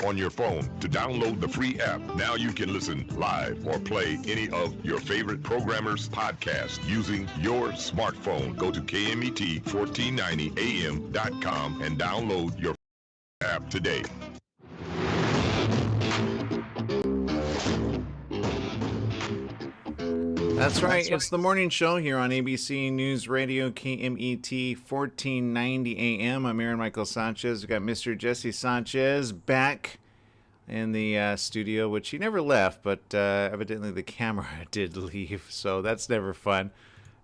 on your phone to download the free app. Now you can listen live or play any of your favorite programmers' podcasts using your smartphone. Go to KMET1490am.com and download your app today. That's right. It's the morning show here on ABC News Radio, KMET 1490 AM. I'm Aaron Michael Sanchez. We've got Mr. Jesse Sanchez back in the studio, which he never left, but evidently the camera did leave, so that's never fun.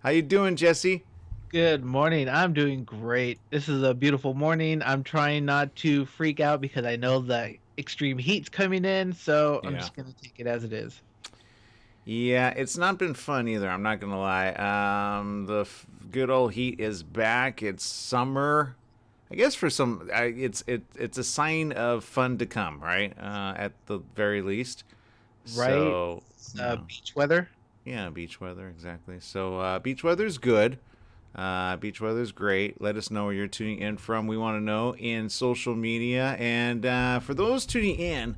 How you doing, Jesse? Good morning. I'm doing great. This is a beautiful morning. I'm trying not to freak out because I know the extreme heat's coming in, so I'm just going to take it as it is. Yeah, it's not been fun either. I'm not gonna lie. The good old heat is back. It's summer. I guess for some, it's a sign of fun to come, right? At the very least. Right. So, beach weather. Yeah, beach weather, exactly. So beach weather's good. Beach weather's great. Let us know where you're tuning in from. We want to know in social media. And for those tuning in,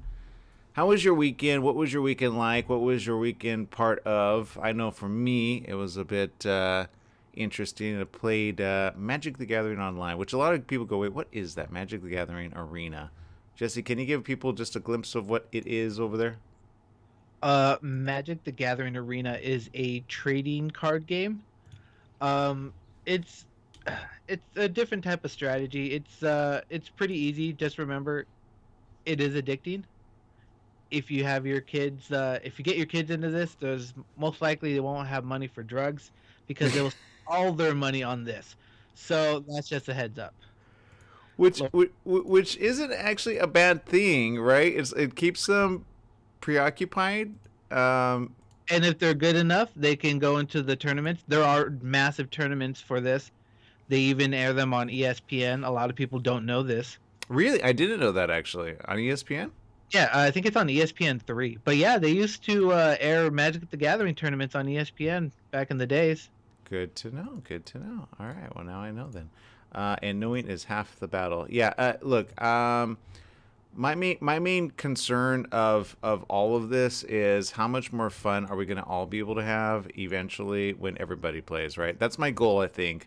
how was your weekend? What was your weekend like? What was your weekend part of? I know for me, it was a bit interesting. I played Magic the Gathering online, which a lot of people go, wait, what is that? Magic the Gathering Arena. Jesse, can you give people just a glimpse of what it is over there? Magic the Gathering Arena is a trading card game. It's a different type of strategy. It's pretty easy. Just remember, it is addicting. If you have your kids, if you get your kids into this, there's most likely they won't have money for drugs because they will spend all their money on this. So that's just a heads up. Which isn't actually a bad thing, right? It keeps them preoccupied. And if they're good enough, they can go into the tournaments. There are massive tournaments for this. They even air them on ESPN. A lot of people don't know this. Really? I didn't know that actually. On ESPN? Yeah, I think it's on ESPN3. But yeah, they used to air Magic the Gathering tournaments on ESPN back in the days. Good to know. Good to know. All right. Well, now I know then. And knowing is half the battle. Yeah. Look. My main concern of all of this is how much more fun are we going to all be able to have eventually when everybody plays, right? That's my goal, I think,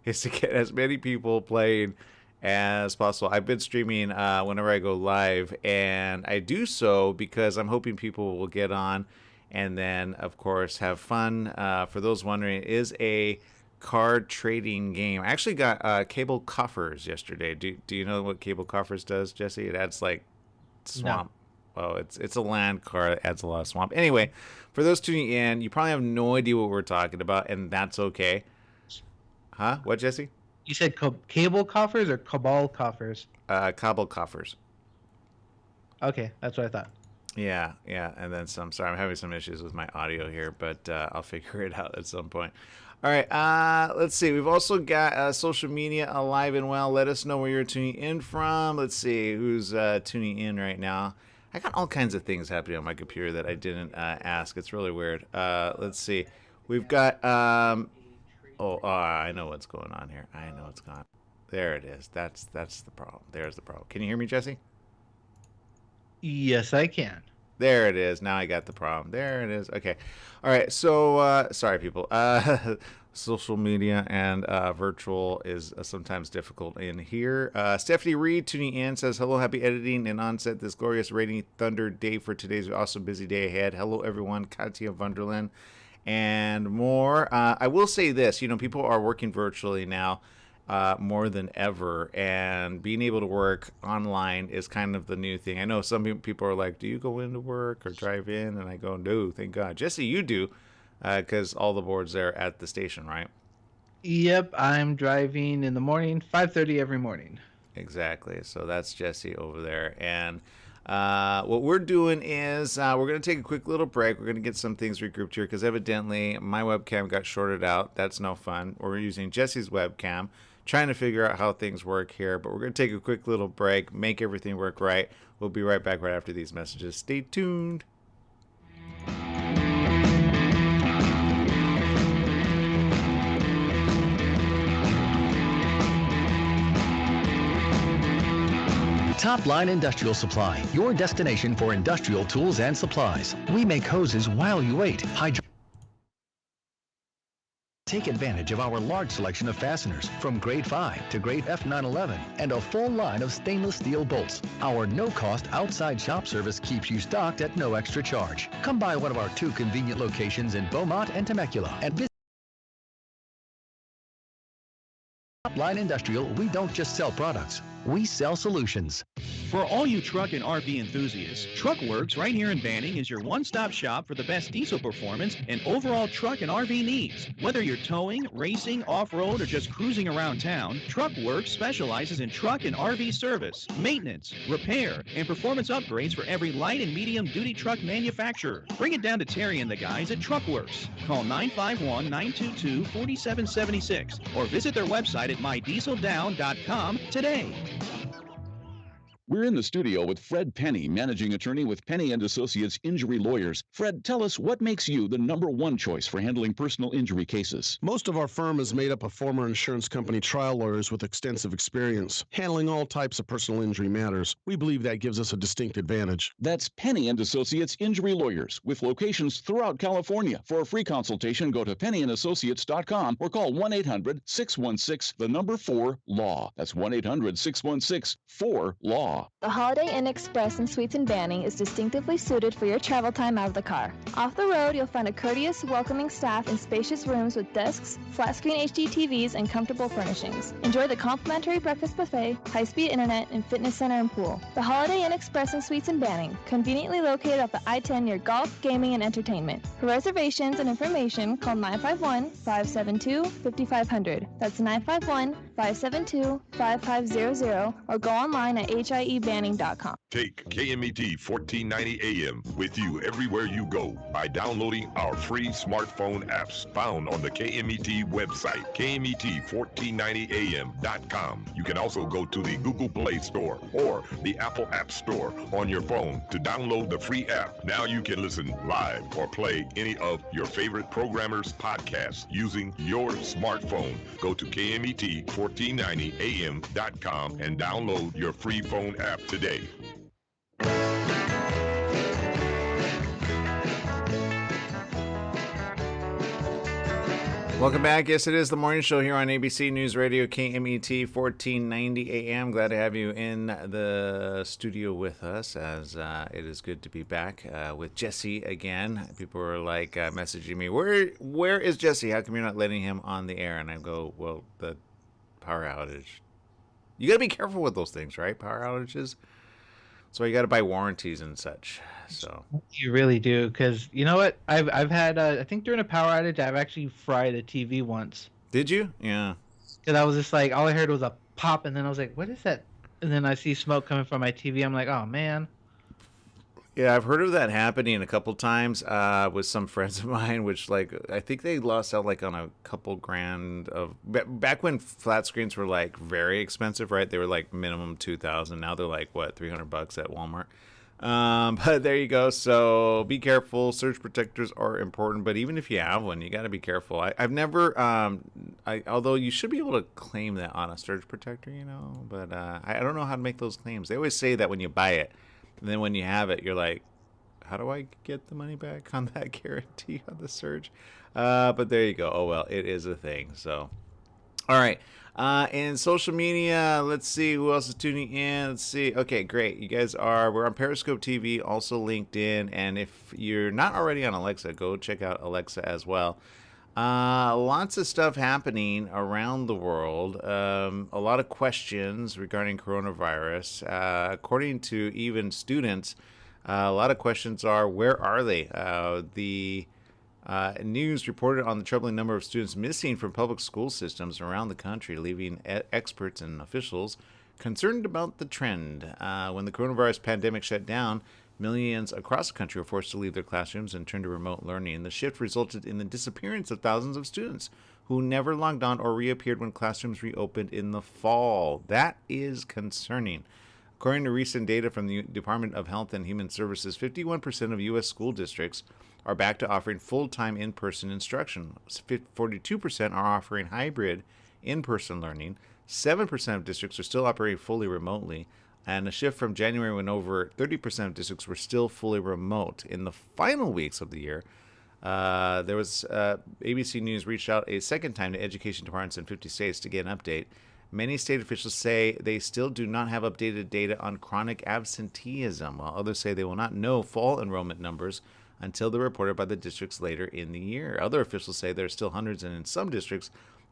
is to get as many people playing as possible. I've been streaming whenever I go live, and I do so because I'm hoping people will get on and then, of course, have fun. For those wondering, it is a card trading game. I actually got cable coffers yesterday. Do you know what cable coffers does, Jesse? It adds like swamp. No. Oh, it's a land card that adds a lot of swamp. Anyway, for those tuning in, you probably have no idea what we're talking about, and that's okay. Huh? What, Jesse? You said cable coffers or cabal coffers? Cable coffers. Okay, that's what I thought. Yeah, and then some. Sorry, I'm having some issues with my audio here, but I'll figure it out at some point. All right, let's see. We've also got social media alive and well. Let us know where you're tuning in from. Let's see who's tuning in right now. I got all kinds of things happening on my computer that I didn't ask. It's really weird. Let's see. We've got... I know what's going on here. I know what's going on. There it is. That's the problem. There's the problem. Can you hear me, Jesse? Yes, I can. There it is. Now I got the problem. There it is. Okay. All right. So, sorry, people. Social media and virtual is sometimes difficult in here. Stephanie Reed tuning in says, hello, happy editing and onset this glorious rainy thunder day for today's awesome busy day ahead. Hello, everyone. Katya Wunderland and more. I will say this, people are working virtually now more than ever, and being able to work online is kind of the new thing. I know some people are like, do you go into work or drive in? And I go, no, thank God. Jesse, you do, because all the boards there at the station, right? Yep, I'm driving in the morning, 5:30 every morning. Exactly. So that's Jesse over there. And what we're doing is we're going to take a quick little break. We're going to get some things regrouped here because evidently my webcam got shorted out. That's no fun. We're using Jesse's webcam, trying to figure out how things work here. But we're going to take a quick little break, make everything work right. We'll be right back right after these messages. Stay tuned. Top Line Industrial Supply, your destination for industrial tools and supplies. We make hoses while you wait. Take advantage of our large selection of fasteners from grade 5 to grade F911 and a full line of stainless steel bolts. Our no-cost outside shop service keeps you stocked at no extra charge. Come by one of our 2 convenient locations in Beaumont and Temecula and visit Top Line Industrial. We don't just sell products, we sell solutions. For all you truck and RV enthusiasts, Truckworks right here in Banning is your one-stop shop for the best diesel performance and overall truck and RV needs. Whether you're towing, racing, off-road, or just cruising around town, Truckworks specializes in truck and RV service, maintenance, repair, and performance upgrades for every light and medium-duty truck manufacturer. Bring it down to Terry and the guys at Truckworks. Call 951-922-4776 or visit their website at mydieseldown.com today. We're in the studio with Fred Penny, managing attorney with Penny & Associates Injury Lawyers. Fred, tell us what makes you the #1 choice for handling personal injury cases. Most of our firm is made up of former insurance company trial lawyers with extensive experience handling all types of personal injury matters. We believe that gives us a distinct advantage. That's Penny & Associates Injury Lawyers with locations throughout California. For a free consultation, go to pennyandassociates.com or call 1-800-616-4-LAW. That's 1-800-616-4-LAW. The Holiday Inn Express and Suites in Banning is distinctively suited for your travel time out of the car. Off the road, you'll find a courteous, welcoming staff in spacious rooms with desks, flat-screen HD TVs, and comfortable furnishings. Enjoy the complimentary breakfast buffet, high-speed internet, and fitness center and pool. The Holiday Inn Express and Suites in Banning, conveniently located off the I-10 near golf, gaming, and entertainment. For reservations and information, call 951-572-5500. That's 951-572-5500, or go online at hiebanning.com. Take KMET 1490 AM with you everywhere you go by downloading our free smartphone apps found on the KMET website, KMET1490am.com. You can also go to the Google Play Store or the Apple App Store on your phone to download the free app. Now you can listen live or play any of your favorite programmers' podcasts using your smartphone. Go to KMET1490am.com and download your free phone app today. Welcome back. Yes, it is the morning show here on ABC News Radio, KMET 1490 AM. Glad to have you in the studio with us, as it is good to be back with Jesse again. People are like messaging me, where is Jesse? How come you're not letting him on the air? And I go, well, the power outage. You got to be careful with those things, right? Power outages. So you got to buy warranties and such. So you really do, because you know what? I've had I think during a power outage, I've actually fried a TV once. Did you? Yeah. Because I was just like, all I heard was a pop, and then I was like, what is that? And then I see smoke coming from my TV. I'm like, oh man. Yeah, I've heard of that happening a couple times with some friends of mine, which, like, I think they lost out, like, on a couple grand of... Back when flat screens were, like, very expensive, right? They were, like, minimum $2,000. Now they're, like, what, $300 at Walmart? But there you go. So be careful. Surge protectors are important, but even if you have one, you got to be careful. I've never... although you should be able to claim that on a surge protector, you know, but I don't know how to make those claims. They always say that when you buy it. And then when you have it, you're like, how do I get the money back on that guarantee on the surge? But there you go. Oh, well, it is a thing. So, all right. In social media, let's see who else is tuning in. Let's see. Okay, great. You guys we're on Periscope TV, also LinkedIn. And if you're not already on Alexa, go check out Alexa as well. Lots of stuff happening around the world. A lot of questions regarding coronavirus. According to even students, a lot of questions are, where are they? The news reported on the troubling number of students missing from public school systems around the country, leaving experts and officials concerned about the trend. When the coronavirus pandemic shut down, millions across the country were forced to leave their classrooms and turn to remote learning. The shift resulted in the disappearance of thousands of students who never logged on or reappeared when classrooms reopened in the fall. That is concerning. According to recent data from the Department of Health and Human Services, 51% of U.S. school districts are back to offering full-time in-person instruction. 42% are offering hybrid in-person learning. 7% of districts are still operating fully remotely. and a shift from January when over 30% of districts were still fully remote. In the final weeks of the year, there was ABC News reached out a second time to education departments in 50 states to get an update. Many state officials say they still do not have updated data on chronic absenteeism, while others say they will not know fall enrollment numbers until they're reported by the districts later in the year. Other officials say there are still hundreds and in some districts,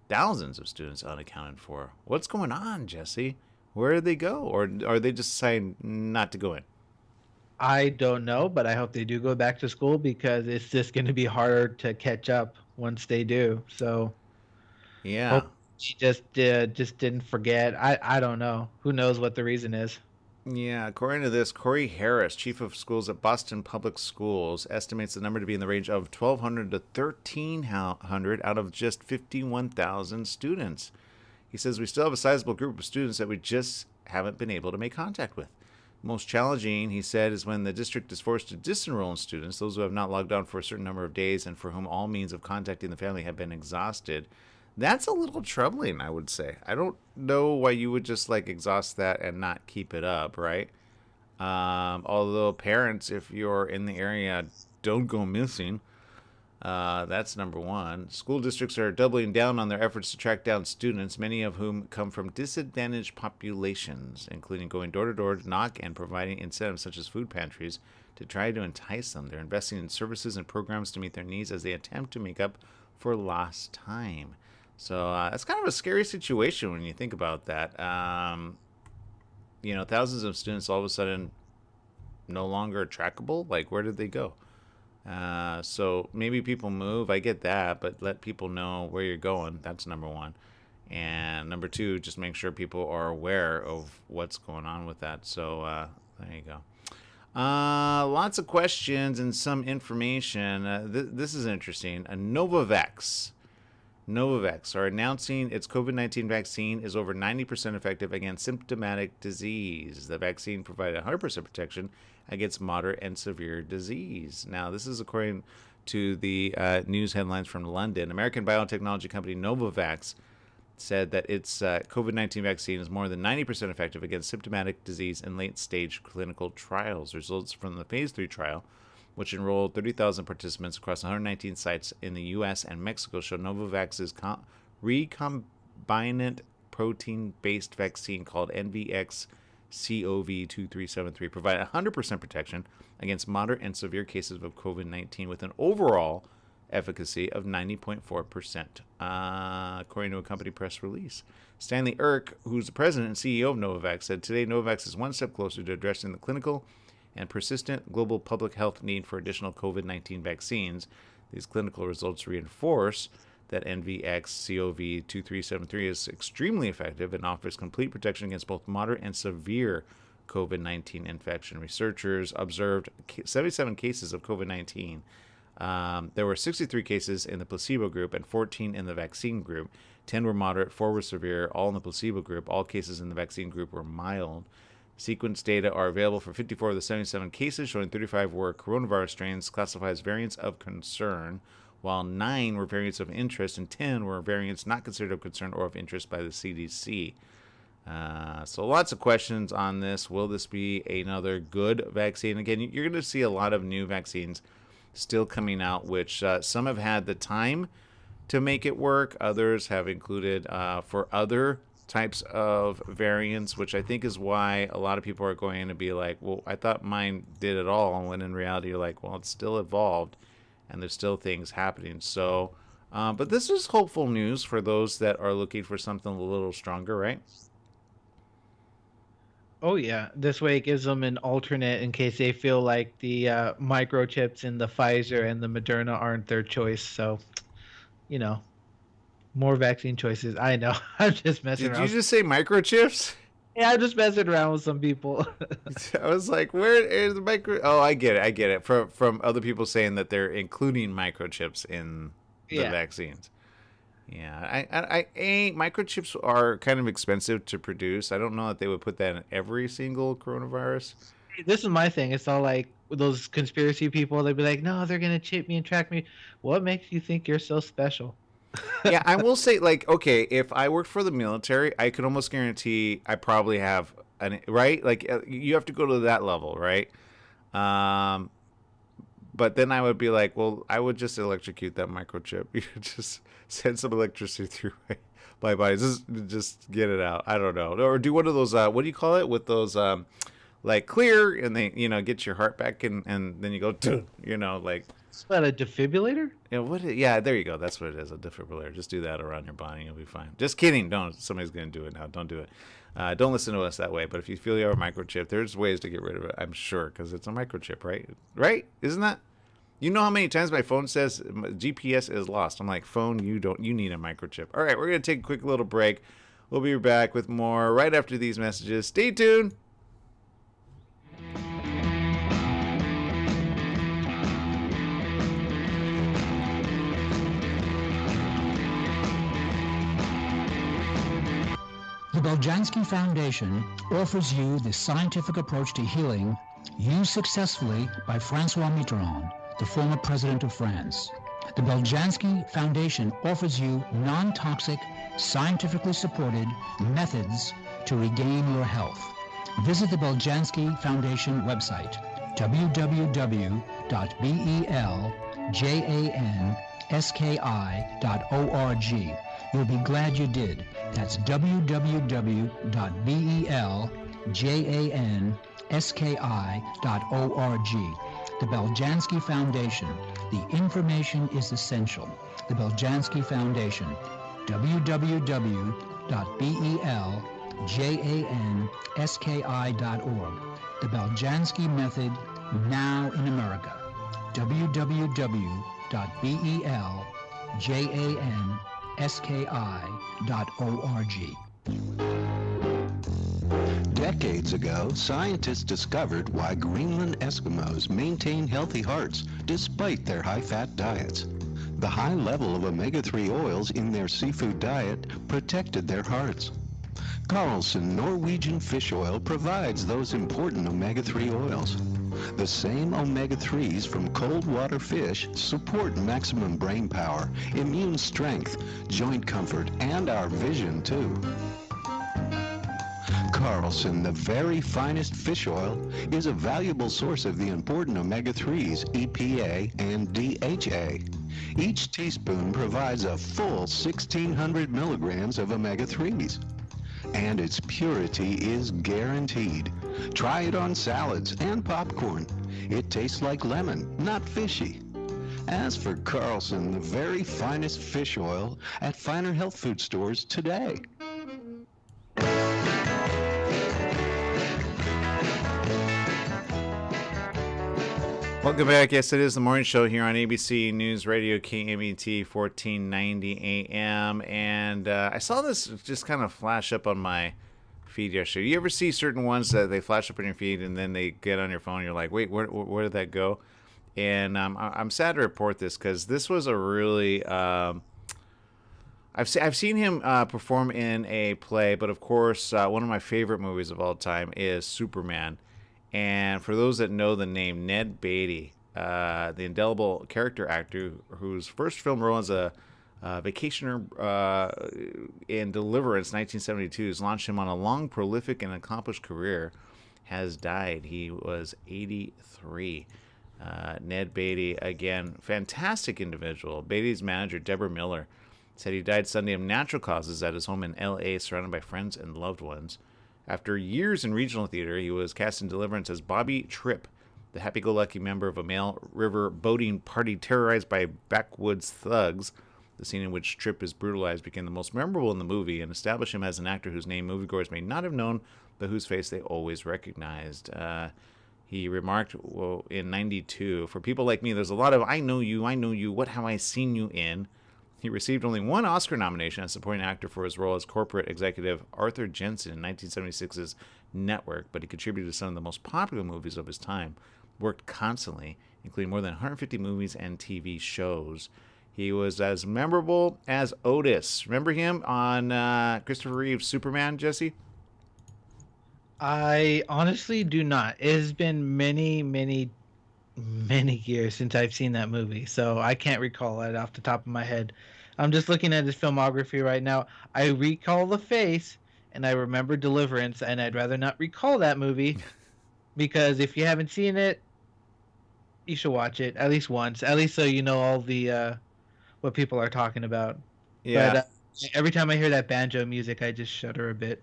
thousands of students unaccounted for. What's going on, Jesse? Where did they go? Or are they just deciding not to go in? I don't know, but I hope they do go back to school because it's just going to be harder to catch up once they do. So, yeah, hope she just didn't forget. I don't know. Who knows what the reason is? Yeah, according to this, Corey Harris, chief of schools at Boston Public Schools, estimates the number to be in the range of 1,200 to 1,300 out of just 51,000 students. He says we still have a sizable group of students that we just haven't been able to make contact with. Most challenging, he said, is when the district is forced to disenroll students, those who have not logged on for a certain number of days and for whom all means of contacting the family have been exhausted. That's a little troubling, I would say. I don't know why you would just exhaust that and not keep it up, right? Although parents, if you're in the area, don't go missing. That's number one. School districts are doubling down on their efforts to track down students, many of whom come from disadvantaged populations, including going door to door to knock and providing incentives such as food pantries to try to entice them. They're investing in services and programs to meet their needs as they attempt to make up for lost time. So that's kind of a scary situation when you think about that. Thousands of students all of a sudden no longer trackable. Where did they go? So maybe people move. I get that, but let people know where you're going. That's number one. And number two, just make sure people are aware of what's going on with that. So there you go. Lots of questions and some information. This is interesting. Novavax are announcing its COVID-19 vaccine is over 90% effective against symptomatic disease. The vaccine provided 100% protection against moderate and severe disease. Now, this is according to the news headlines from London. American biotechnology company Novavax said that its COVID-19 vaccine is more than 90% effective against symptomatic disease in late-stage clinical trials. Results from the Phase 3 trial, which enrolled 30,000 participants across 119 sites in the U.S. and Mexico, show Novavax's recombinant protein-based vaccine called NVX-CoV2373 provided 100% protection against moderate and severe cases of COVID-19 with an overall efficacy of 90.4%, according to a company press release. Stanley Irk, who's the president and CEO of Novavax, said today Novavax is one step closer to addressing the clinical and persistent global public health need for additional COVID-19 vaccines. These clinical results reinforce that NVX-CoV2373 is extremely effective and offers complete protection against both moderate and severe COVID-19 infection. Researchers observed 77 cases of COVID-19. There were 63 cases in the placebo group and 14 in the vaccine group. 10 were moderate, 4 were severe, all in the placebo group. All cases in the vaccine group were mild. Sequence data are available for 54 of the 77 cases, showing 35 were coronavirus strains classified as variants of concern, while 9 were variants of interest and 10 were variants not considered of concern or of interest by the CDC. So lots of questions on this. Will this be another good vaccine? Again, you're going to see a lot of new vaccines still coming out, which some have had the time to make it work. Others have included for other types of variants, which I think is why a lot of people are going to be like, well, I thought mine did it all, when in reality you're like, well, it's still evolved and there's still things happening. So but this is hopeful news for those that are looking for something a little stronger, right? Oh yeah, this way it gives them an alternate in case they feel like the microchips in the Pfizer and the Moderna aren't their choice. So, more vaccine choices. I know. I'm just messing around. Did you just say microchips? Yeah, I'm just messing around with some people. I was like, where is the micro? Oh, I get it. From other people saying that they're including microchips in the vaccines. Yeah, I microchips are kind of expensive to produce. I don't know that they would put that in every single coronavirus. This is my thing. It's all like those conspiracy people. They'd be like, no, they're going to chip me and track me. What makes you think you're so special? Yeah, I will say, okay, if I worked for the military, I could almost guarantee I probably have right? Like you have to go to that level, right? But then I would be like, well, I would just electrocute that microchip. You could just send some electricity through my body. Just get it out. I don't know. Or do one of those, what do you call it? With those, like clear, and they, get your heart back, and then you go, like. It's about a defibrillator? Yeah, there you go. That's what it is, a defibrillator. Just do that around your body, and you'll be fine. Just kidding. Don't. Somebody's going to do it now. Don't do it. Don't listen to us that way. But if you feel you have a microchip, there's ways to get rid of it, I'm sure, because it's a microchip, right? Right? Isn't that? You know how many times my phone says GPS is lost? I'm like, phone, you need a microchip. All right, we're going to take a quick little break. We'll be back with more right after these messages. Stay tuned. The Beljanski Foundation offers you the scientific approach to healing used successfully by Francois Mitterrand, the former president of France. The Beljanski Foundation offers you non-toxic, scientifically supported methods to regain your health. Visit the Beljanski Foundation website, www.beljanski.org. You'll be glad you did. That's www.beljanski.org. The Beljanski Foundation. The information is essential. The Beljanski Foundation. www.beljanski.org. The Beljanski Method, now in America. www.beljanski.org. Decades ago, scientists discovered why Greenland Eskimos maintain healthy hearts despite their high-fat diets. The high level of omega-3 oils in their seafood diet protected their hearts. Carlson Norwegian fish oil provides those important omega-3 oils. The same omega-3s from cold water fish support maximum brain power, immune strength, joint comfort, and our vision too. Carlson, the very finest fish oil, is a valuable source of the important omega-3s, EPA and DHA. Each teaspoon provides a full 1,600 milligrams of omega-3s. And its purity is guaranteed. Try it on salads and popcorn. It tastes like lemon, not fishy. Ask for Carlson, the very finest fish oil, at finer health food stores today. Welcome back. Yes, it is the morning show here on ABC News Radio, KMET 1490 AM. And I saw this just kind of flash up on my feed yesterday. You ever see certain ones that they flash up on your feed and then they get on your phone and you're like, wait, where did that go? And I'm sad to report this because this was a really... I've seen him perform in a play, but of course, one of my favorite movies of all time is Superman. And for those that know the name, Ned Beatty, the indelible character actor whose first film role as a vacationer in Deliverance, 1972, has launched him on a long, prolific, and accomplished career, has died. He was 83. Ned Beatty, again, fantastic individual. Beatty's manager, Deborah Miller, said he died Sunday of natural causes at his home in L.A., surrounded by friends and loved ones. After years in regional theater, he was cast in Deliverance as Bobby Tripp, the happy-go-lucky member of a Mail River boating party terrorized by backwoods thugs. The scene in which Tripp is brutalized became the most memorable in the movie and established him as an actor whose name moviegoers may not have known, but whose face they always recognized. He remarked in 92, "For people like me, there's a lot of I know you, what have I seen you in?" He received only one Oscar nomination as supporting actor for his role as corporate executive Arthur Jensen in 1976's Network, but he contributed to some of the most popular movies of his time, worked constantly, including more than 150 movies and TV shows. He was as memorable as Otis. Remember him on Christopher Reeve's Superman, Jesse? I honestly do not. It has been many years since I've seen that movie, so I can't recall it off the top of my head. I'm just looking at his filmography right now. I recall the face, and I remember Deliverance, and I'd rather not recall that movie because if you haven't seen it, you should watch it at least once, at least so you know all the what people are talking about. Yeah. But every time I hear that banjo music, I just shudder a bit.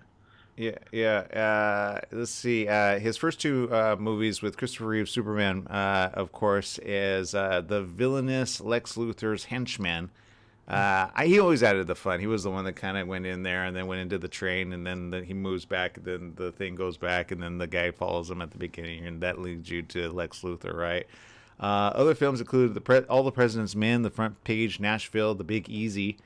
Yeah. Let's see. His first two movies with Christopher Reeve Superman, of course, is the villainous Lex Luthor's henchman. He always added the fun. He was the one that kind of went in there and then went into the train, and then he moves back, and then the thing goes back, and then the guy follows him at the beginning, and that leads you to Lex Luthor, right? Other films included All the President's Men, The Front Page, Nashville, The Big Easy.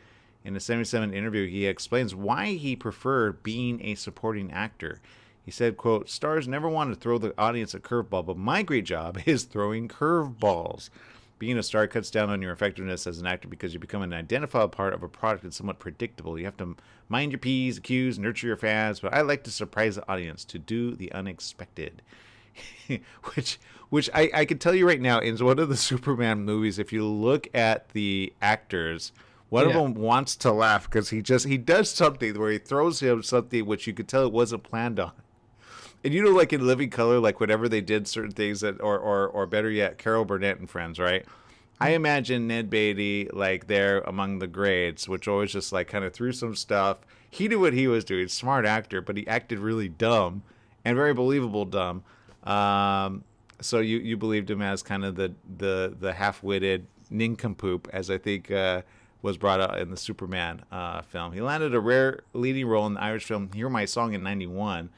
In a 1977 interview, he explains why he preferred being a supporting actor. He said, quote, "Stars never want to throw the audience a curveball, but my great job is throwing curveballs. Being a star cuts down on your effectiveness as an actor because you become an identifiable part of a product that's somewhat predictable. You have to mind your P's, Q's, nurture your fans, but I like to surprise the audience, to do the unexpected." which I can tell you right now, in one of the Superman movies, if you look at the actors, one of them wants to laugh because he does something where he throws him something which you could tell it wasn't planned on. And you know, like in Living Color, like whenever they did certain things that, or better yet, Carol Burnett and Friends, right? I imagine Ned Beatty like there among the grades, which always just like kind of threw some stuff. He knew what he was doing, smart actor, but he acted really dumb and very believable dumb. So you believed him as kind of the half-witted nincompoop, as I think was brought out in the Superman film. He landed a rare leading role in the Irish film Hear My Song in '91,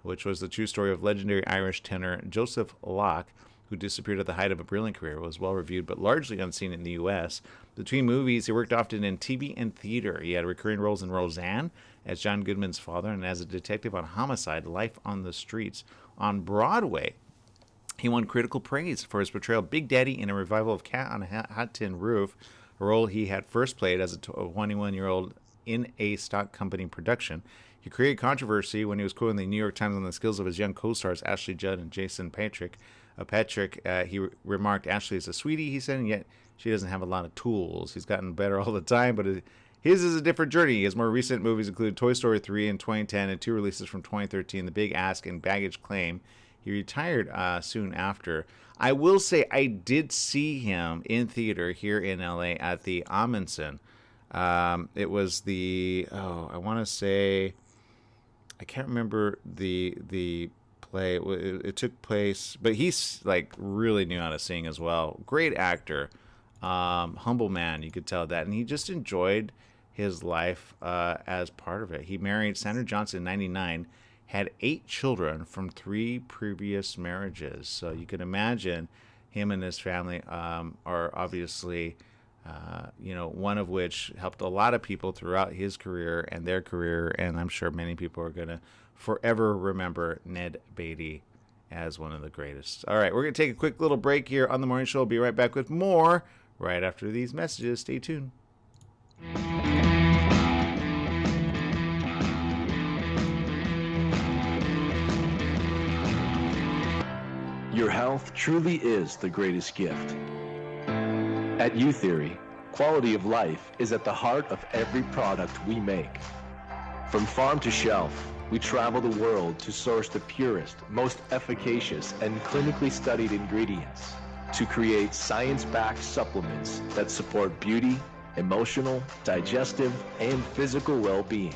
which was the true story of legendary Irish tenor Joseph Locke, who disappeared at the height of a brilliant career. It was well reviewed, but largely unseen in the U.S. Between movies, he worked often in TV and theater. He had recurring roles in Roseanne as John Goodman's father and as a detective on Homicide: Life on the Streets. On Broadway, he won critical praise for his portrayal of Big Daddy in a revival of Cat on a Hot Tin Roof, a role he had first played as a 21-year-old in a stock company production. He created controversy when he was quoting the New York Times on the skills of his young co-stars Ashley Judd and Jason Patrick. He remarked, "Ashley is a sweetie," he said, "and yet she doesn't have a lot of tools. He's gotten better all the time, but his is a different journey." His more recent movies include Toy Story 3 in 2010 and two releases from 2013, The Big Ask and Baggage Claim. He retired soon after. I will say I did see him in theater here in LA at the Amundsen. It was I want to say, I can't remember the play. It took place, but he's like really knew how to sing as well. Great actor, humble man, you could tell that, and he just enjoyed his life as part of it. He married Sandra Johnson in '99. Had 8 children from 3 previous marriages. So you can imagine him and his family are obviously, one of which helped a lot of people throughout his career and their career. And I'm sure many people are going to forever remember Ned Beatty as one of the greatest. All right, we're going to take a quick little break here on The Morning Show. We'll be right back with more right after these messages. Stay tuned. Your health truly is the greatest gift. At U-Theory, quality of life is at the heart of every product we make. From farm to shelf, we travel the world to source the purest, most efficacious, and clinically studied ingredients to create science-backed supplements that support beauty, emotional, digestive, and physical well-being.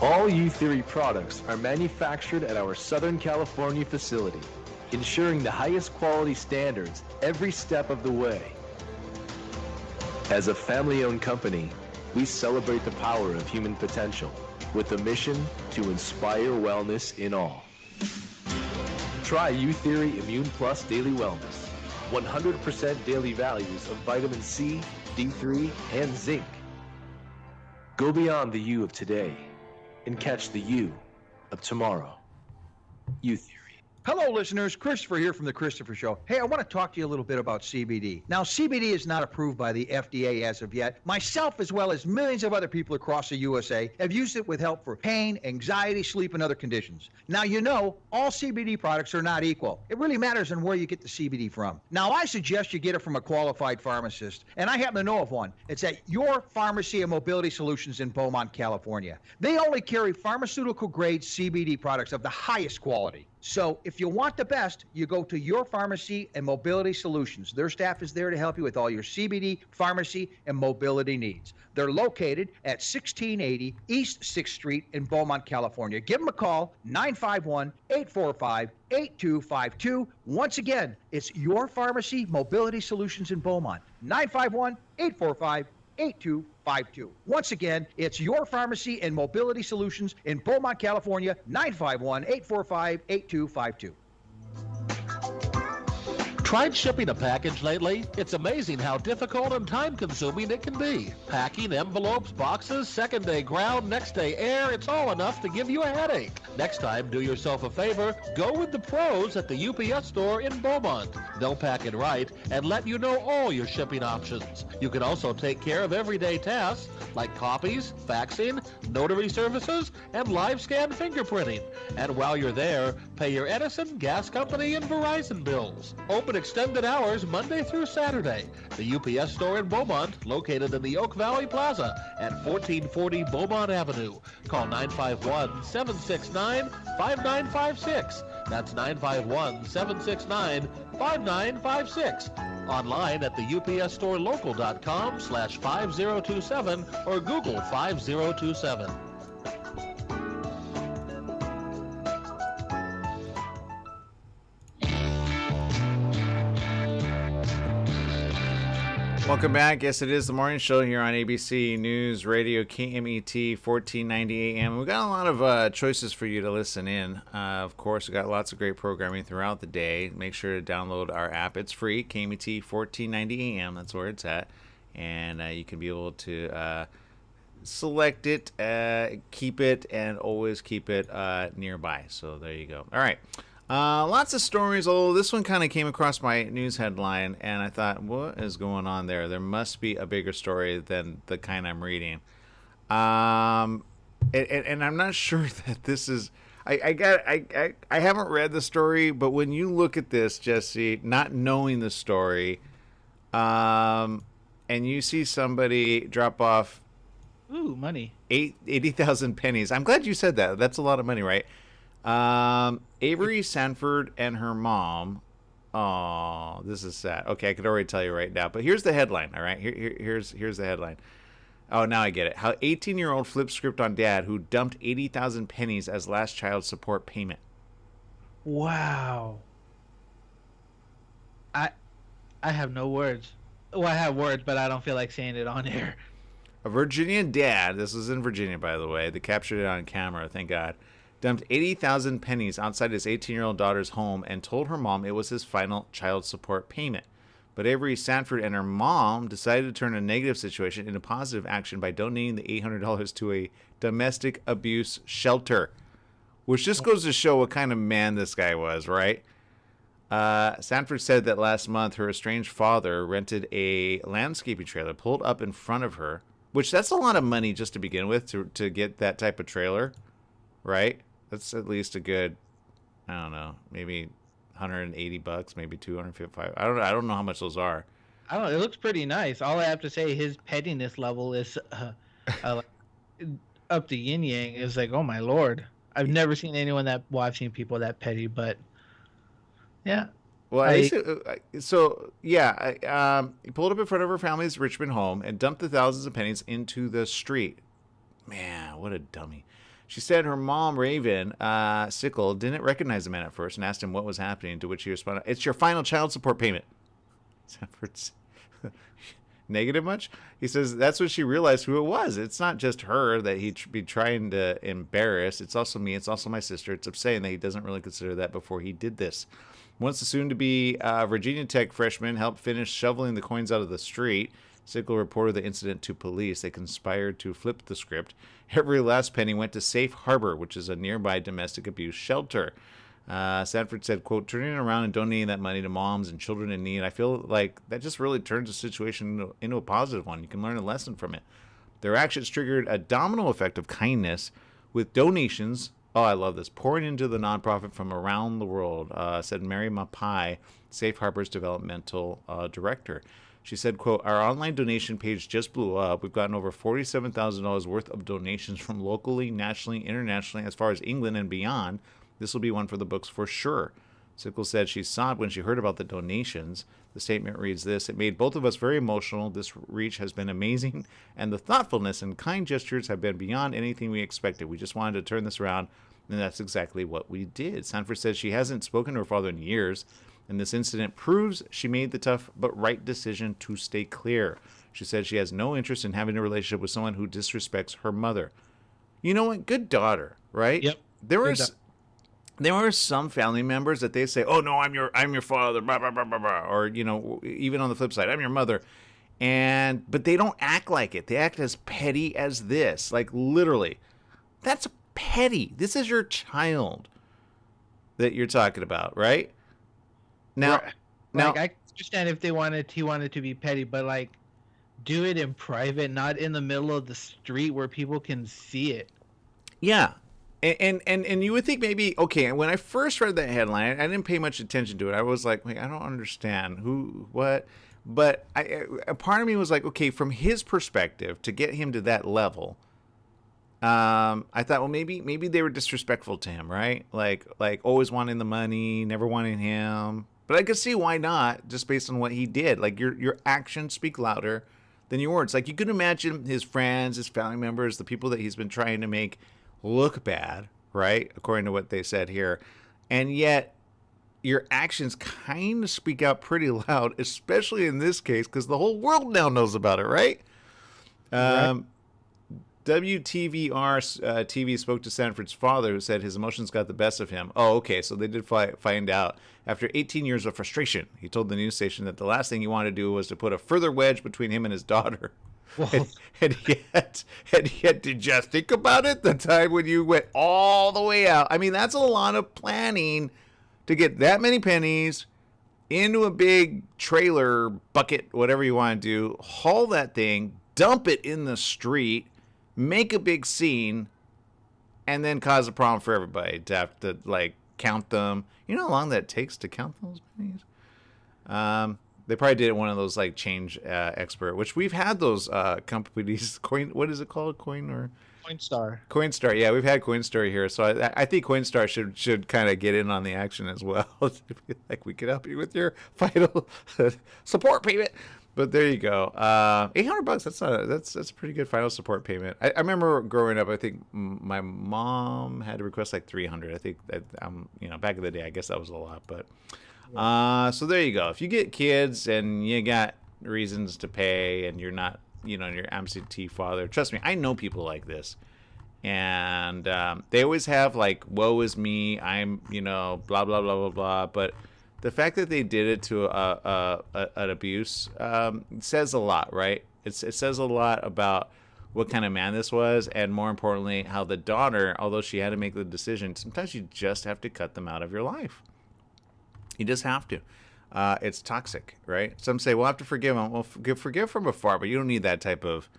All U-Theory products are manufactured at our Southern California facility, ensuring the highest quality standards every step of the way. As a family-owned company, we celebrate the power of human potential with a mission to inspire wellness in all. Try U-Theory Immune Plus Daily Wellness. 100% daily values of vitamin C, D3, and zinc. Go beyond the you of today and catch the you of tomorrow. U-Theory. Hello, listeners. Christopher here from The Christopher Show. Hey, I want to talk to you a little bit about CBD. Now, CBD is not approved by the FDA as of yet. Myself, as well as millions of other people across the USA, have used it with help for pain, anxiety, sleep, and other conditions. Now, you know, all CBD products are not equal. It really matters on where you get the CBD from. Now, I suggest you get it from a qualified pharmacist, and I happen to know of one. It's at Your Pharmacy and Mobility Solutions in Beaumont, California. They only carry pharmaceutical-grade CBD products of the highest quality. So if you want the best, you go to Your Pharmacy and Mobility Solutions. Their staff is there to help you with all your CBD, pharmacy, and mobility needs. They're located at 1680 East 6th Street in Beaumont, California. Give them a call, 951-845-8252. Once again, it's Your Pharmacy Mobility Solutions in Beaumont, 951-845-8252. Once again, it's Your Pharmacy and Mobility Solutions in Beaumont, California, 951-845-8252. Tried shipping a package lately? It's amazing how difficult and time-consuming it can be. Packing, envelopes, boxes, second-day ground, next-day air, it's all enough to give you a headache. Next time, do yourself a favor, go with the pros at the UPS store in Beaumont. They'll pack it right and let you know all your shipping options. You can also take care of everyday tasks like copies, faxing, notary services, and live scan fingerprinting. And while you're there, pay your Edison, gas company, and Verizon bills. Open extended hours Monday through Saturday. The UPS store in Beaumont, located in the Oak Valley Plaza at 1440 Beaumont Avenue. Call 951-769-5956. That's 951-769-5956. Online at the upsstorelocal.com/5027 or Google 5027. Welcome back. Yes, it is the morning show here on ABC News Radio, KMET, 1490 AM. We've got a lot of choices for you to listen in. Of course, we've got lots of great programming throughout the day. Make sure to download our app. It's free, KMET, 1490 AM. That's where it's at. And you can be able to select it, keep it, and always keep it nearby. So there you go. All right. Lots of stories, although this one kind of came across my news headline, and I thought, what is going on there? There must be a bigger story than the kind I'm reading. And I'm not sure that this is... I haven't read the story, but when you look at this, Jesse, not knowing the story, and you see somebody drop off... Ooh, money. 80,000 pennies. I'm glad you said that. That's a lot of money, right? Avery Sanford and her mom. Oh, this is sad. Okay, I could already tell you right now, but here's the headline. All right, here's the headline. Oh, now I get it. How 18-year-old flipped script on dad who dumped 80,000 pennies as last child support payment. Wow. I have no words. Well, I have words, but I don't feel like saying it on air. A Virginia dad. This was in Virginia, by the way. They captured it on camera. Thank God. Dumped 80,000 pennies outside his 18-year-old daughter's home and told her mom it was his final child support payment. But Avery Sanford and her mom decided to turn a negative situation into positive action by donating the $800 to a domestic abuse shelter, which just goes to show what kind of man this guy was, right? Sanford said that last month her estranged father rented a landscaping trailer pulled up in front of her, which that's a lot of money just to begin with to get that type of trailer, right? That's at least a good, I don't know, maybe $180, maybe $255. I don't know how much those are. I don't know. It looks pretty nice. All I have to say, his pettiness level is up to yin yang. It's like, oh my lord. I've never seen anyone that, well, I've seen people that petty, but yeah. Well, he pulled up in front of her family's Richmond home and dumped the thousands of pennies into the street. Man, what a dummy. She said her mom, Raven Sickle, didn't recognize the man at first and asked him what was happening, to which he responded, "It's your final child support payment." Sanford's negative much? He says that's when she realized who it was. It's not just her that he'd be trying to embarrass. It's also me. It's also my sister. It's upsetting that he doesn't really consider that before he did this. Once the soon-to-be Virginia Tech freshman helped finish shoveling the coins out of the street, Sickle reported the incident to police. They conspired to flip the script. Every last penny went to Safe Harbor, which is a nearby domestic abuse shelter. Sanford said, quote, turning around and donating that money to moms and children in need, I feel like that just really turns the situation into a positive one. You can learn a lesson from it. Their actions triggered a domino effect of kindness with donations, oh, I love this, pouring into the nonprofit from around the world, said Mary Mapai, Safe Harbors Developmental Director. She said, quote, our online donation page just blew up. We've gotten over $47,000 worth of donations from locally, nationally, internationally, as far as England and beyond. This will be one for the books for sure. Sickles said she sobbed when she heard about the donations. The statement reads this: it made both of us very emotional. This reach has been amazing, and the thoughtfulness and kind gestures have been beyond anything we expected. We just wanted to turn this around, and that's exactly what we did. Sanford says she hasn't spoken to her father in years, and this incident proves she made the tough but right decision to stay clear. She said she has no interest in having a relationship with someone who disrespects her mother. You know what? Good daughter, right? Yep. There are some family members that they say, "Oh no, I'm your father," blah, blah, blah, blah, blah. Or even on the flip side, "I'm your mother," but they don't act like it. They act as petty as this, like literally. That's petty. This is your child that you're talking about, right? Now, I understand if he wanted to be petty, but like, do it in private, not in the middle of the street where people can see it. Yeah. And you would think maybe, okay, when I first read that headline, I didn't pay much attention to it. I was like, wait, I don't understand what, but a part of me was like, okay, from his perspective, to get him to that level, I thought, well, maybe they were disrespectful to him, right? Like always wanting the money, never wanting him. But I could see why not, just based on what he did. Like your actions speak louder than your words. Like you could imagine his friends, his family members, the people that he's been trying to make look bad, right? According to what they said here. And yet your actions kind of speak out pretty loud, especially in this case, because the whole world now knows about it, right? WTVR TV spoke to Sanford's father, who said his emotions got the best of him. Oh, okay, so they did find out. After 18 years of frustration, he told the news station that the last thing he wanted to do was to put a further wedge between him and his daughter. And yet, did you just think about it? The time when you went all the way out. I mean, that's a lot of planning to get that many pennies into a big trailer bucket, whatever you want to do, haul that thing, dump it in the street, make a big scene, and then cause a problem for everybody to have to, like, count them. You know how long that takes to count those pennies? They probably did it one of those, like, change expert, which we've had those companies. What is it called? Coinstar. Coinstar, yeah, we've had Coinstar here, so I think Coinstar should kind of get in on the action as well. Like, we could help you with your final support payment. But there you go. $800. That's a pretty good final support payment. I remember growing up, I think my mom had to request like $300. I think that back in the day, I guess that was a lot. But so there you go. If you get kids and you got reasons to pay, and you're not, your absentee father, trust me, I know people like this, and they always have like, "Woe is me, I'm blah blah blah blah blah," but the fact that they did it to an abuse says a lot, right? It says a lot about what kind of man this was, and more importantly, how the daughter, although she had to make the decision, sometimes you just have to cut them out of your life. You just have to. It's toxic, right? Some say, "Well, I have to forgive them." Well, forgive from afar, but you don't need that type of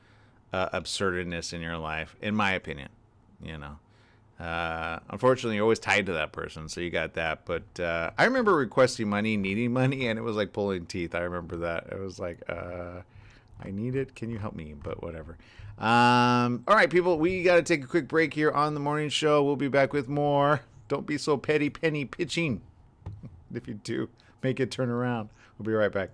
absurdness in your life, in my opinion. Unfortunately, you're always tied to that person, so you got that. But I remember requesting money, needing money, and it was like pulling teeth. I remember that. It was like, I need it. Can you help me? But whatever. All right, people, we got to take a quick break here on the morning show. We'll be back with more. Don't be so petty, penny pitching. If you do, make it turn around. We'll be right back.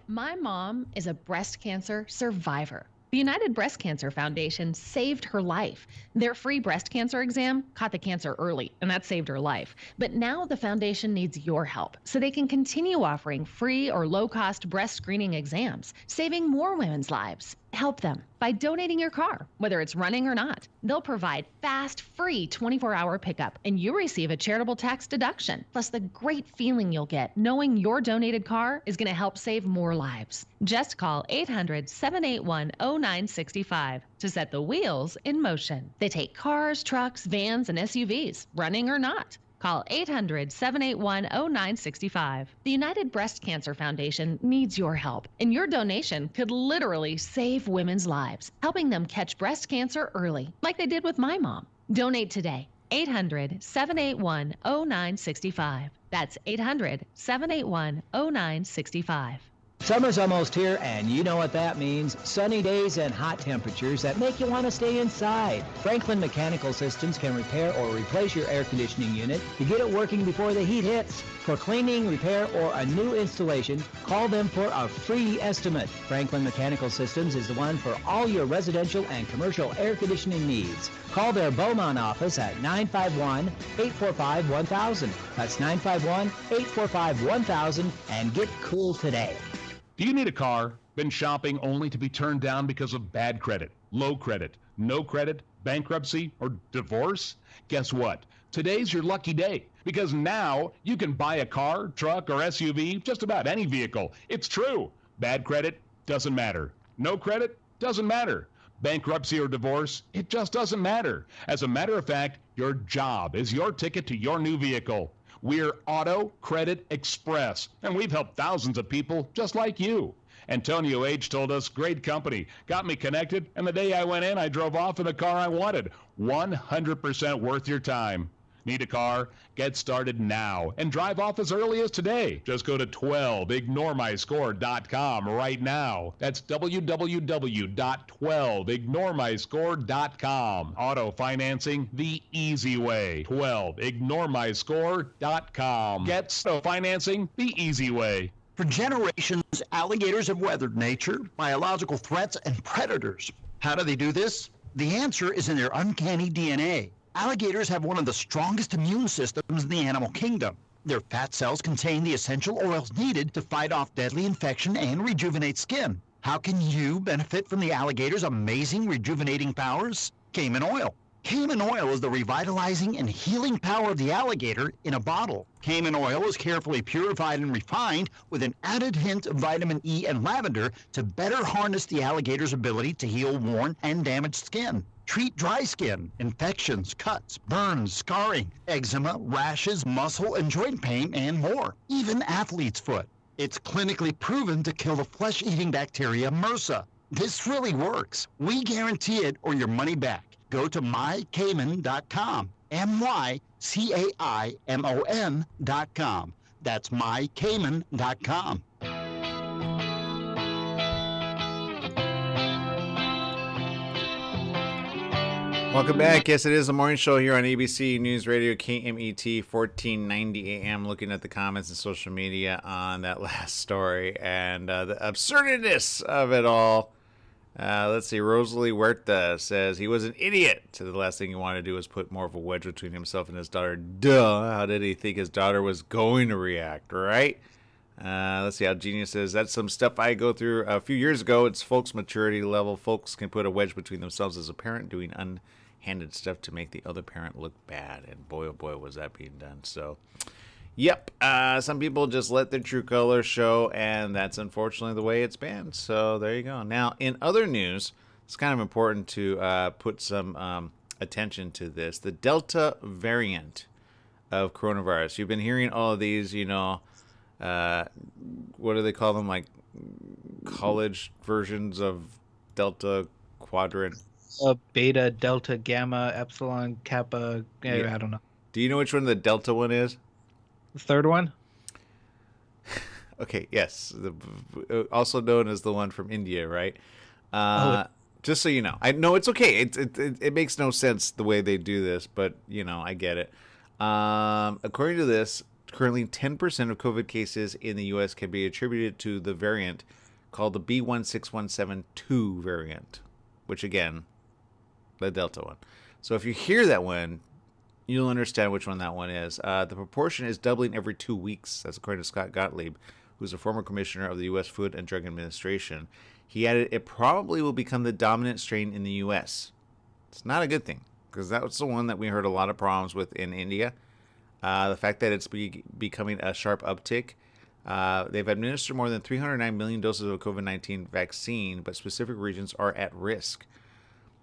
My mom is a breast cancer survivor. The United Breast Cancer Foundation saved her life. Their free breast cancer exam caught the cancer early, and that saved her life. But now the foundation needs your help so they can continue offering free or low-cost breast screening exams, saving more women's lives. Help them by donating your car, whether it's running or not. They'll provide fast, free 24-hour pickup, and you receive a charitable tax deduction, plus the great feeling you'll get knowing your donated car is going to help save more lives. Just call 800-781-0965 to set the wheels in motion. They take cars, trucks, vans, and SUVs, running or not. Call 800-781-0965. The United Breast Cancer Foundation needs your help, and your donation could literally save women's lives, helping them catch breast cancer early, like they did with my mom. Donate today. 800-781-0965. That's 800-781-0965. Summer's almost here, and you know what that means. Sunny days and hot temperatures that make you want to stay inside. Franklin Mechanical Systems can repair or replace your air conditioning unit to get it working before the heat hits. For cleaning, repair, or a new installation, call them for a free estimate. Franklin Mechanical Systems is the one for all your residential and commercial air conditioning needs. Call their Beaumont office at 951-845-1000. That's 951-845-1000 and get cool today. Do you need a car? Been shopping only to be turned down because of bad credit, low credit, no credit, bankruptcy, or divorce? Guess what? Today's your lucky day, because now you can buy a car, truck, or SUV, just about any vehicle. It's true. Bad credit doesn't matter. No credit doesn't matter. Bankruptcy or divorce, it just doesn't matter. As a matter of fact, your job is your ticket to your new vehicle. We're Auto Credit Express, and we've helped thousands of people just like you. Antonio H. told us, great company, got me connected, and the day I went in, I drove off in the car I wanted. 100% worth your time. Need a car? Get started now and drive off as early as today. Just go to 12ignoremyscore.com right now. That's www.12ignoremyscore.com. Auto financing the easy way. 12ignoremyscore.com. Get auto financing the easy way. For generations, alligators have weathered nature, biological threats, and predators. How do they do this? The answer is in their uncanny DNA. Alligators have one of the strongest immune systems in the animal kingdom. Their fat cells contain the essential oils needed to fight off deadly infection and rejuvenate skin. How can you benefit from the alligator's amazing rejuvenating powers? Cayman oil. Cayman oil is the revitalizing and healing power of the alligator in a bottle. Cayman oil is carefully purified and refined with an added hint of vitamin E and lavender to better harness the alligator's ability to heal worn and damaged skin. Treat dry skin, infections, cuts, burns, scarring, eczema, rashes, muscle and joint pain, and more. Even athlete's foot. It's clinically proven to kill the flesh-eating bacteria MRSA. This really works. We guarantee it or your money back. Go to mycayman.com, mycaimon.com. That's mycayman.com. Welcome back. Yes, it is the morning show here on ABC News Radio, KMET 1490 AM. Looking at the comments and social media on that last story and the absurdness of it all. Let's see. Rosalie Huerta says he was an idiot. So the last thing he wanted to do was put more of a wedge between himself and his daughter. Duh. How did he think his daughter was going to react, right? Let's see how Genius says, that's some stuff I go through a few years ago. It's folks' maturity level. Folks can put a wedge between themselves as a parent doing unhanded stuff to make the other parent look bad. And boy, oh boy, was that being done. So, yep. Some people just let their true colors show, and that's unfortunately the way it's been. So there you go. Now, in other news, it's kind of important to put some attention to this. The Delta variant of coronavirus. You've been hearing all of these, what do they call them? Like college versions of Delta Quadrant. Beta, Delta, Gamma, Epsilon, Kappa. I don't know. Do you know which one the Delta one is? The third one? Okay, yes. Also known as the one from India, right? Just so you know. I know it's okay. It makes no sense the way they do this, but, I get it. According to this, currently 10% of COVID cases in the U.S. can be attributed to the variant called the B16172 variant, which, again, the Delta one. So if you hear that one, you'll understand which one that one is. The proportion is doubling every 2 weeks. That's according to Scott Gottlieb, who's a former commissioner of the U.S. Food and Drug Administration. He added, it probably will become the dominant strain in the U.S. It's not a good thing, because that was the one that we heard a lot of problems with in India. The fact that it's becoming a sharp uptick. They've administered more than 309 million doses of a COVID-19 vaccine, but specific regions are at risk.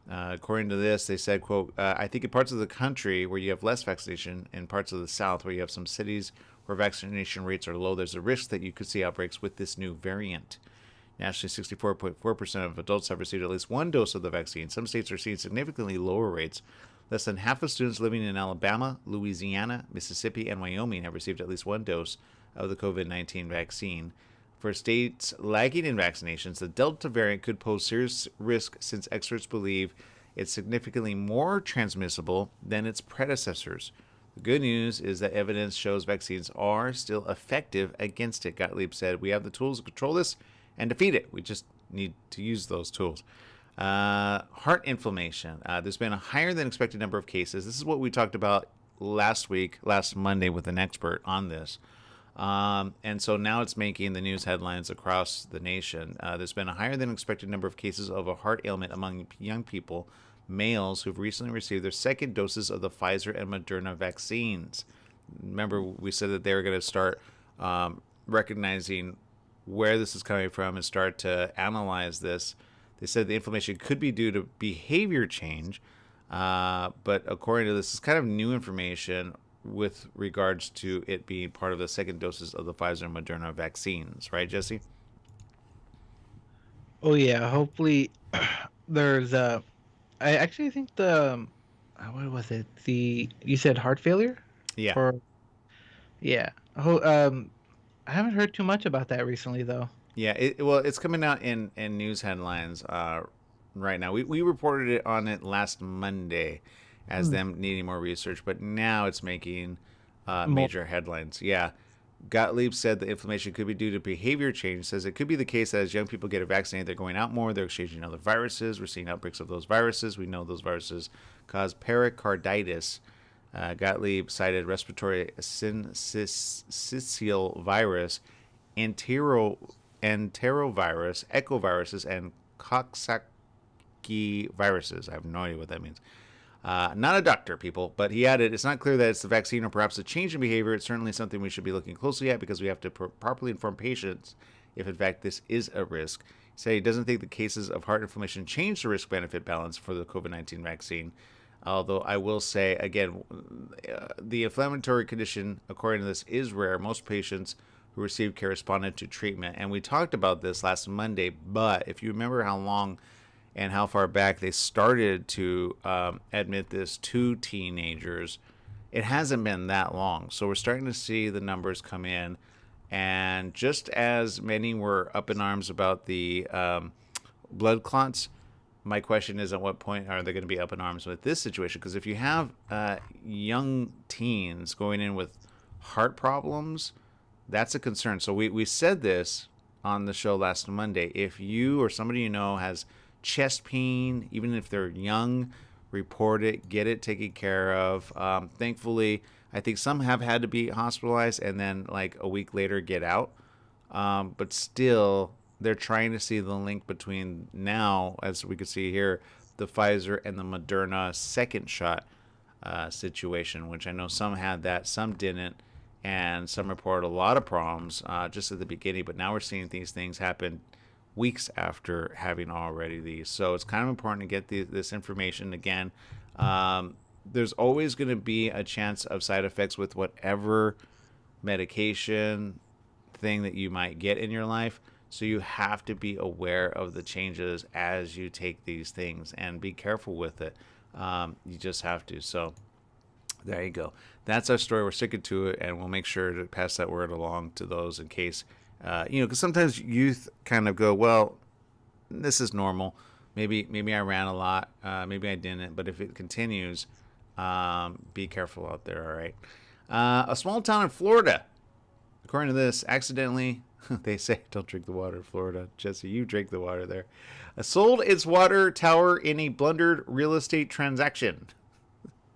According to this, they said, quote, I think in parts of the country where you have less vaccination, in parts of the South where you have some cities where vaccination rates are low, there's a risk that you could see outbreaks with this new variant. Nationally, 64.4% of adults have received at least one dose of the vaccine. Some states are seeing significantly lower rates. Less than half of students living in Alabama, Louisiana, Mississippi, and Wyoming have received at least one dose of the COVID-19 vaccine. For states lagging in vaccinations, the Delta variant could pose serious risk since experts believe it's significantly more transmissible than its predecessors. The good news is that evidence shows vaccines are still effective against it. Gottlieb said, we have the tools to control this and defeat it. We just need to use those tools. Heart inflammation. There's been a higher than expected number of cases. This is what we talked about last Monday with an expert on this. And so now it's making the news headlines across the nation. There's been a higher than expected number of cases of a heart ailment among young people, males who've recently received their second doses of the Pfizer and Moderna vaccines. Remember, we said that they were going to start recognizing where this is coming from and start to analyze this. They said the inflammation could be due to behavior change, but according to this, it's kind of new information with regards to it being part of the second doses of the Pfizer and Moderna vaccines, right, Jesse? Oh yeah, hopefully there's I actually think what was it? You said heart failure? Yeah. Yeah. I haven't heard too much about that recently though. Yeah, it's coming out in news headlines right now. We reported it on it last Monday as them needing more research, but now it's making major headlines. Yeah. Gottlieb said the inflammation could be due to behavior change. Says it could be the case that as young people get vaccinated, they're going out more, they're exchanging other viruses. We're seeing outbreaks of those viruses. We know those viruses cause pericarditis. Gottlieb cited respiratory syncytial virus, enterovirus, echoviruses, and Coxsackie viruses. I have no idea what that means. Not a doctor, people, but he added, it's not clear that it's the vaccine or perhaps a change in behavior. It's certainly something we should be looking closely at because we have to properly inform patients if, in fact, this is a risk. He said he doesn't think the cases of heart inflammation change the risk-benefit balance for the COVID-19 vaccine. Although I will say, again, the inflammatory condition, according to this, is rare. Most patients who receive care responded to treatment. And we talked about this last Monday, but if you remember how long and how far back they started to admit this to teenagers, it hasn't been that long. So we're starting to see the numbers come in. And just as many were up in arms about the blood clots, my question is, at what point are they going to be up in arms with this situation? Because if you have young teens going in with heart problems, that's a concern. So we said this on the show last Monday. If you or somebody you know has chest pain, even if they're young, report it, get it taken care of. Thankfully, I think some have had to be hospitalized and then like a week later get out. But still, they're trying to see the link between now, as we could see here, the Pfizer and the Moderna second shot situation, which I know some had that, some didn't, and some reported a lot of problems just at the beginning. But now we're seeing these things happen weeks after having already these. So it's kind of important to get this information. Again, there's always going to be a chance of side effects with whatever medication thing that you might get in your life. So you have to be aware of the changes as you take these things and be careful with it. You just have to. So there you go. That's our story. We're sticking to it, and we'll make sure to pass that word along to those in case, because sometimes youth kind of go, well, this is normal. Maybe I ran a lot. Maybe I didn't. But if it continues, be careful out there. All right. A small town in Florida, according to this, accidentally, they say don't drink the water in Florida. Jesse, you drink the water there. Sold its water tower in a blundered real estate transaction.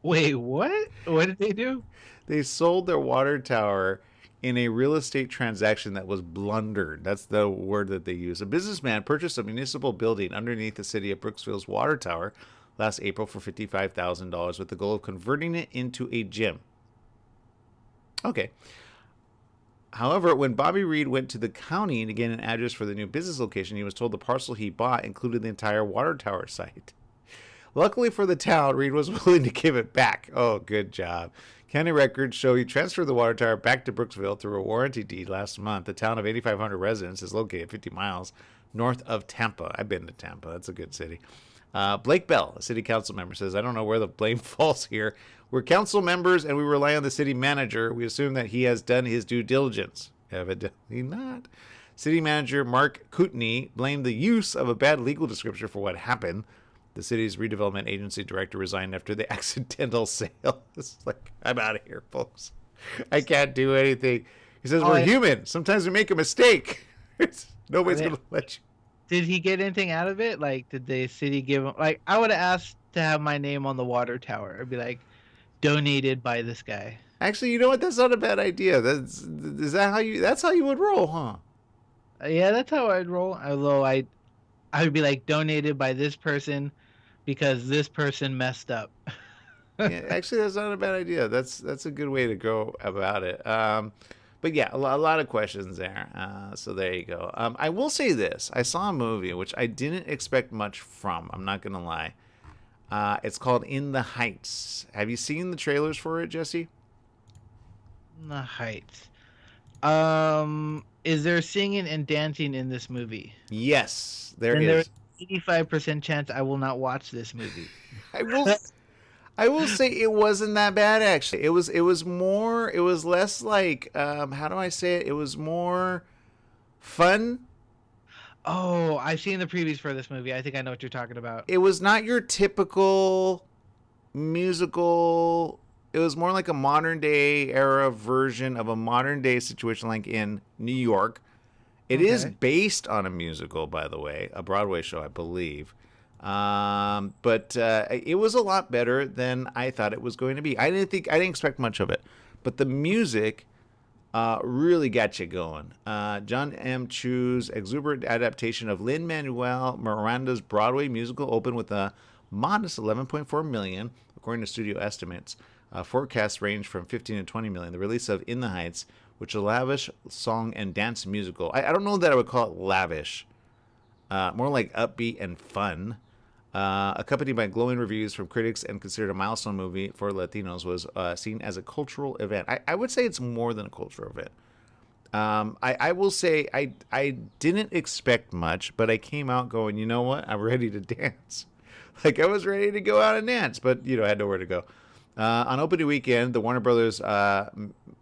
Wait, what? What did they do? They sold their water tower in a real estate transaction that was blundered. That's the word that they use. A businessman purchased a municipal building underneath the city of Brooksville's water tower last April for $55,000 with the goal of converting it into a gym. Okay. However, when Bobby Reed went to the county to get an address for the new business location, he was told the parcel he bought included the entire water tower site. Luckily for the town, Reed was willing to give it back. Oh, good job. County records show he transferred the water tower back to Brooksville through a warranty deed last month. The town of 8,500 residents is located 50 miles north of Tampa. I've been to Tampa. That's a good city. Blake Bell, a city council member, says, I don't know where the blame falls here. We're council members and we rely on the city manager. We assume that he has done his due diligence. Evidently not. City manager Mark Kootenai blamed the use of a bad legal description for what happened. The city's redevelopment agency director resigned after the accidental sale. It's like, I'm out of here, folks. I can't do anything. He says, we're human. Sometimes we make a mistake. Nobody's going to let you. Did he get anything out of it? Like, did the city give him... Like, I would have asked to have my name on the water tower. It'd be like, donated by this guy. Actually, you know what? That's not a bad idea. That's how you would roll, huh? Yeah, that's how I'd roll. Although I would be like, donated by this person because this person messed up. Yeah, actually, that's not a bad idea. That's a good way to go about it. But yeah, a lot of questions there. So there you go. I will say this. I saw a movie which I didn't expect much from. I'm not going to lie. It's called In the Heights. Have you seen the trailers for it, Jesse? In the Heights. Is there singing and dancing in this movie? Yes, there is. There's 85% chance I will not watch this movie. I will say it wasn't that bad, actually. It was less like, how do I say it? It was more fun. Oh, I've seen the previews for this movie. I think I know what you're talking about. It was not your typical musical. It was more like a modern day era version of a modern day situation, like in New York. It is based on a musical, by the way, a Broadway show, I believe. But it was a lot better than I thought it was going to be. I didn't expect much of it, but the music really got you going. John M. Chu's exuberant adaptation of Lin-Manuel Miranda's Broadway musical opened with a modest $11.4 million, according to studio estimates. Forecasts range from 15 to 20 million. The release of In the Heights, which is a lavish song and dance musical. I don't know that I would call it lavish. More like upbeat and fun. Accompanied by glowing reviews from critics and considered a milestone movie for Latinos, was seen as a cultural event. I would say it's more than a cultural event. I will say I didn't expect much, but I came out going, you know what? I'm ready to dance. Like, I was ready to go out and dance, but, I had nowhere to go. On opening weekend, the Warner Brothers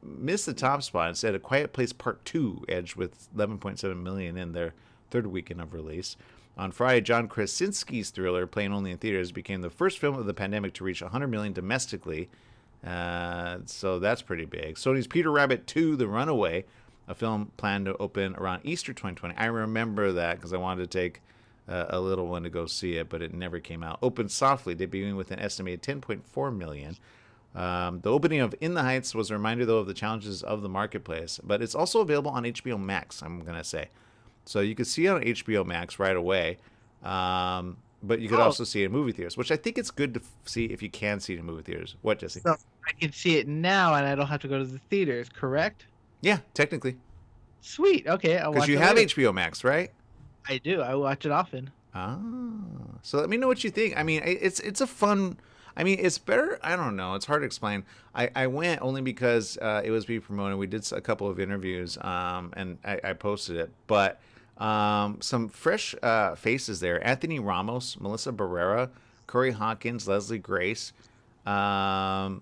missed the top spot. Instead, A Quiet Place Part 2 edged with $11.7 million in their third weekend of release. On Friday, John Krasinski's thriller, playing only in theaters, became the first film of the pandemic to reach $100 million domestically. So that's pretty big. Sony's Peter Rabbit 2, The Runaway, a film planned to open around Easter 2020. I remember that because I wanted to take a little one to go see it, but it never came out. Opened softly, debuting with an estimated $10.4 million. The opening of In the Heights was a reminder, though, of the challenges of the marketplace, but it's also available on HBO Max, I'm going to say. So you can see it on HBO Max right away, but you could also see it in movie theaters, which I think it's good to see if you can see it in movie theaters. What, Jesse? So I can see it now, and I don't have to go to the theaters, correct? Yeah, technically. Sweet. Okay, I'll watch it. Because you have HBO Max, right? I do. I watch it often. So let me know what you think. I mean, it's a fun. I mean, it's better. I don't know. It's hard to explain. I went only because it was being promoted. We did a couple of interviews, and I posted it. But some fresh faces there: Anthony Ramos, Melissa Barrera, Corey Hawkins, Leslie Grace. I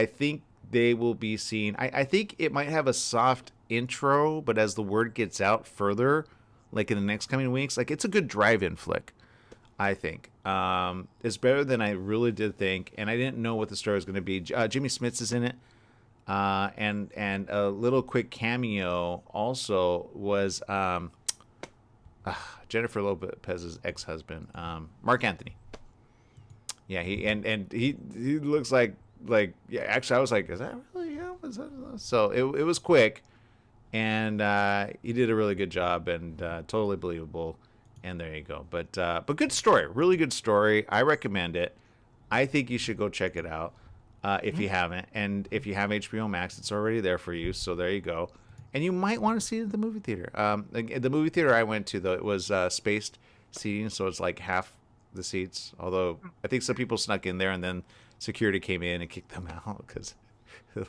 think they will be seen. I think it might have a soft intro, but as the word gets out further, like in the next coming weeks, like it's a good drive-in flick, I think. It's better than I really did think, and I didn't know what the story was going to be. Jimmy Smits is in it, and a little quick cameo also was Jennifer Lopez's ex-husband, Mark Anthony. Yeah, he looks like yeah. Actually, I was like, is that really him? So it was quick. and he did a really good job and totally believable. And there you go. But good story, really good story. I recommend it. I think you should go check it out if you haven't. And if you have HBO Max, it's already there for you. So there you go. And you might want to see it at the movie theater. The movie theater I went to, though, it was spaced seating, so it's like half the seats. Although I think some people snuck in there, and then security came in and kicked them out because,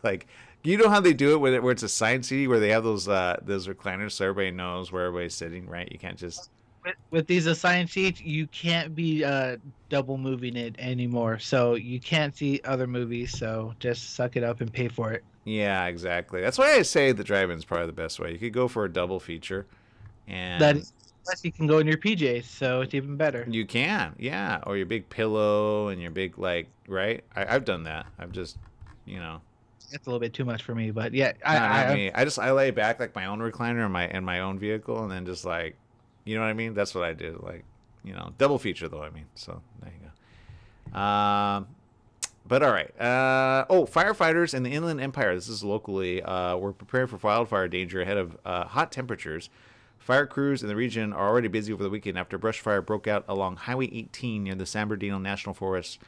like, you know how they do it where it's assigned seating, where they have those recliners so everybody knows where everybody's sitting, right? You can't just with these assigned seats, you can't be double moving it anymore. So you can't see other movies. So just suck it up and pay for it. Yeah, exactly. That's why I say the drive-in is probably the best way. You could go for a double feature, and plus you can go in your PJs, so it's even better. You can, yeah, or your big pillow and your big right. I've done that. I've just, That's a little bit too much for me, but yeah, I lay back like my own recliner in my own vehicle, and then just like, you know what I mean? That's what I did. Like, double feature though. I mean, so there you go. But all right. Firefighters in the Inland Empire, this is locally, were preparing for wildfire danger ahead of hot temperatures. Fire crews in the region are already busy over the weekend after a brush fire broke out along Highway 18 near the San Bernardino National Forest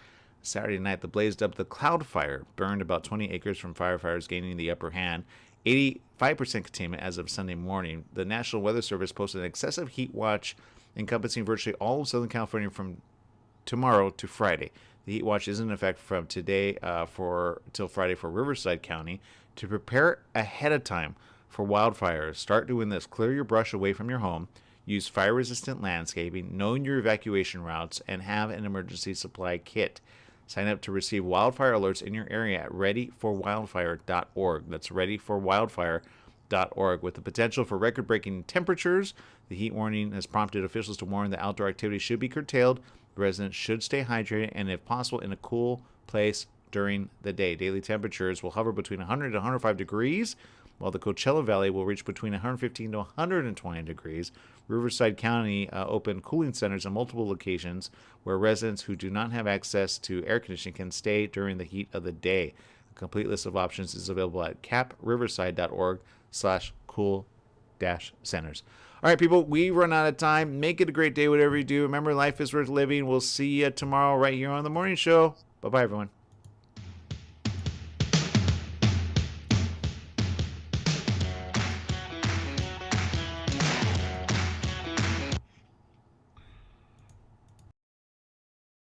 Saturday night. The blaze, dubbed the Cloud Fire, burned about 20 acres from firefighters gaining the upper hand. 85% containment as of Sunday morning. The National Weather Service posted an excessive heat watch encompassing virtually all of Southern California from tomorrow to Friday. The heat watch is in effect from today till Friday for Riverside County. To prepare ahead of time for wildfires, start doing this. Clear your brush away from your home. Use fire-resistant landscaping. Know your evacuation routes, and have an emergency supply kit. Sign up to receive wildfire alerts in your area at readyforwildfire.org. That's readyforwildfire.org. With the potential for record-breaking temperatures, the heat warning has prompted officials to warn that outdoor activity should be curtailed. Residents should stay hydrated and, if possible, in a cool place during the day. Daily temperatures will hover between 100 to 105 degrees, while the Coachella Valley will reach between 115 to 120 degrees. Riverside County opened cooling centers in multiple locations where residents who do not have access to air conditioning can stay during the heat of the day. A complete list of options is available at capriverside.org/cool-centers. All right, people, we run out of time. Make it a great day, whatever you do. Remember, life is worth living. We'll see you tomorrow right here on The Morning Show. Bye-bye, everyone.